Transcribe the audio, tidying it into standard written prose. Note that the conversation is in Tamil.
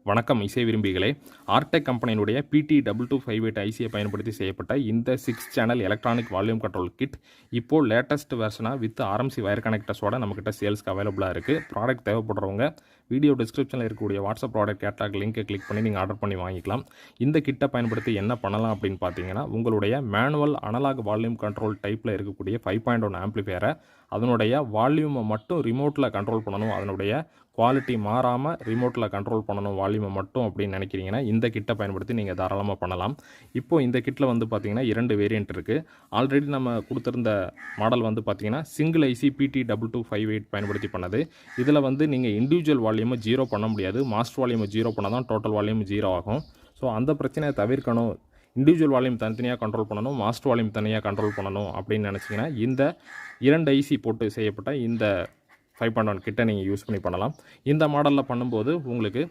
வணக்கம் இசை விரும்பிகளே. ஆர்டெக் கம்பெனியினுடைய PT2258 ஐசியை பயன்படுத்தி செய்யப்பட்ட இந்த 6 channel electronic volume control kit இப்போது லேட்டஸ்ட் வெர்ஷனாக வித் ஆர்எம்சி வயர் கனெக்டர்ஸோட நம்மக்கிட்ட சேல்ஸ்க்கு அவைலபிளாக இருக்குது. ப்ராடக்ட் தேவைப்படுறவங்க வீடியோ டிஸ்கிரிப்ஷனில் இருக்கக்கூடிய வாட்ஸ்அப் ப்ராடக்ட் கேட்லாக் லிங்கை கிளிக் பண்ணி நீங்கள் ஆர்டர் பண்ணி வாங்கிக்கலாம். இந்த கிட்டை பயன்படுத்தி என்ன பண்ணலாம் அப்படின்னு பார்த்தீங்கன்னா, உங்களுடைய மேனுவல் அனலாக் வால்யூம் கண்ட்ரோல் டைப்பில் இருக்கக்கூடிய 5.1 ஆம்ப்ளிஃபையரை அதனுடைய வால்யூமை மட்டும் ரிமோட்டில் கண்ட்ரோல் பண்ணணும், அதனுடைய குவாலிட்டி மாறாமல் ரிமோட்டில் கண்ட்ரோல் பண்ணணும் வால்யூமை மட்டும் அப்படின்னு நினைக்கிறீங்கன்னா இந்த கிட்டை பயன்படுத்தி நீங்கள் தாராளமாக பண்ணலாம். இப்போது இந்த கிட்டில் வந்து பார்த்திங்கன்னா 2 வேரியண்ட் இருக்குது. ஆல்ரெடி நம்ம கொடுத்துருந்த மாடல் வந்து பார்த்திங்கன்னா சிங்கிள் ஐசி PT2258 பயன்படுத்தி பண்ணது. இதில் வந்து நீங்கள் இண்டிவிஜுவல் வால்யூமை 0 பண்ண முடியாது. மாஸ்டர் வால்யூமை 0 பண்ணால் தான் டோட்டல் வால்யூம் 0 ஆகும். ஸோ அந்த பிரச்சனையை தவிர்க்கணும், இண்டிவிஜுவல் வால்யூம் தனித்தனியாக கண்ட்ரோல் பண்ணணும், மாஸ்டர் வால்யூம் தனியாக கண்ட்ரோல் பண்ணணும் அப்படின்னு நினச்சிங்கன்னா இந்த 2 ஐசி போட்டு செய்யப்பட்ட இந்த 5.1 கிட்ட நீங்கள் யூஸ் பண்ணி பண்ணலாம். இந்த மாடலில் பண்ணும்போது உங்களுக்கு